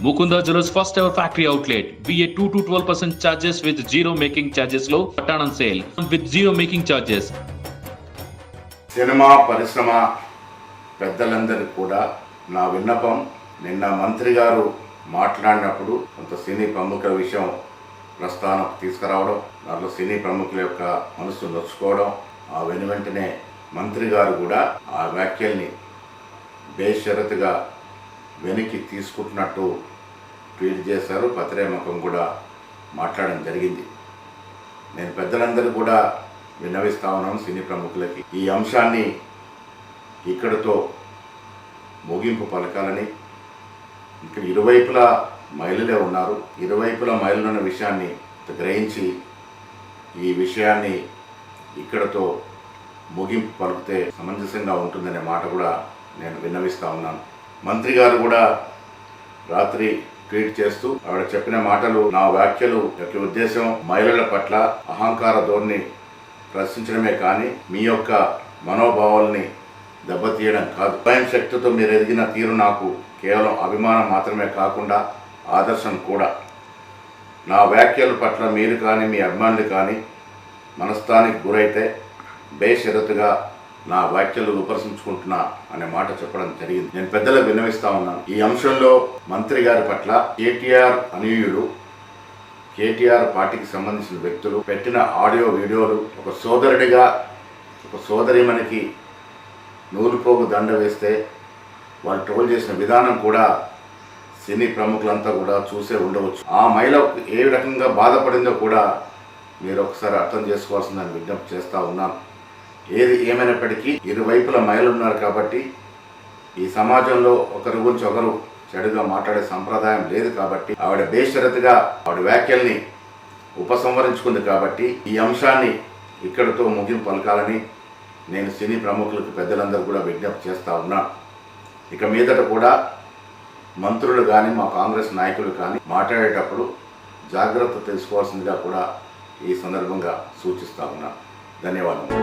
Mukunda Jewellers first ever factory outlet. BA 2 to 12% charges with zero making charges low. Pattern on sale with zero making charges. Cinema పరిశ్రమ పెద్దలందరికీ కూడా నా విన్నపం, నిన్న మంత్రి గారు మాట్లాడినప్పుడు కొంత సినీ ప్రముఖుల విషయం ప్రస్థానం తీసుకురావడం, దాంట్లో సినీ ప్రముఖుల యొక్క మనసు నొచ్చుకోవడం, ఆ వెనువెంటనే మంత్రి గారు కూడా ఆ వ్యాఖ్యల్ని బేషరతుగా వెనక్కి తీసుకుంటున్నట్టు ట్వీట్ చేశారు. పత్రిముఖం కూడా మాట్లాడడం జరిగింది. నేను పెద్దలందరూ కూడా విన్నవిస్తా ఉన్నాను సినీ ప్రముఖులకి, ఈ అంశాన్ని ఇక్కడితో ముగింపు పలకాలని. ఇక్కడ ఇరువైపులా మహిళలే ఉన్నారు, ఇరువైపులా మహిళలు ఉన్న విషయాన్ని గ్రహించి ఈ విషయాన్ని ఇక్కడతో ముగింపు పలికితే సమంజసంగా ఉంటుందనే మాట కూడా నేను విన్నవిస్తా ఉన్నాను. మంత్రి గారు కూడా రాత్రి ట్వీట్ చేస్తూ ఆవిడ చెప్పిన మాటలు, నా వ్యాఖ్యలు యొక్క ఉద్దేశం మహిళల పట్ల అహంకార ధోరణి ప్రశ్నించడమే కానీ మీ యొక్క మనోభావాల్ని దెబ్బతీయడం కాదు. స్వయం శక్తితో మీరు ఎదిగిన తీరు నాకు కేవలం అభిమానం మాత్రమే కాకుండా ఆదర్శం కూడా. నా వ్యాఖ్యల పట్ల మీరు కానీ మీ అభిమానులు కానీ మనస్తానికి గురైతే బేషరతుగా నా వ్యాఖ్యలు విమర్శించుకుంటున్నా అనే మాట చెప్పడం జరిగింది. నేను పెద్దలకు విన్నవిస్తా ఉన్నాను. ఈ అంశంలో మంత్రి గారి పట్ల కేటీఆర్ అనుయూయులు, కేటీఆర్ పార్టీకి సంబంధించిన వ్యక్తులు పెట్టిన ఆడియో వీడియోలు, ఒక సోదరుడిగా ఒక సోదరిమణికి నూలుపోగు దండ వేస్తే వాళ్ళు ట్రోల్ చేసిన విధానం కూడా సినీ ప్రముఖులంతా కూడా చూసే ఉండవచ్చు. ఆ మహిళ ఏ రకంగా బాధపడిందో కూడా మీరు ఒకసారి అర్థం చేసుకోవాల్సిందని విజ్ఞప్తి చేస్తూ ఉన్నాను. ఏది ఏమైనప్పటికీ ఇరువైపుల మహిళలు ఉన్నారు కాబట్టి ఈ సమాజంలో ఒకరి గురించి ఒకరు చెడుగా మాట్లాడే సంప్రదాయం లేదు కాబట్టి ఆవిడ బేషరతుగా ఆవిడ వ్యాఖ్యల్ని ఉపసంహరించుకుంది కాబట్టి ఈ అంశాన్ని ఇక్కడితో ముగింపు పలకాలని నేను సినీ ప్రముఖులకు పెద్దలందరూ కూడా విజ్ఞప్తి చేస్తూ ఉన్నాను. ఇక మీదట కూడా మంత్రులు కానీ మా కాంగ్రెస్ నాయకులు కానీ మాట్లాడేటప్పుడు జాగ్రత్త తెలుసుకోవాల్సిందిగా కూడా ఈ సందర్భంగా సూచిస్తా ఉన్నాను. ధన్యవాదాలు.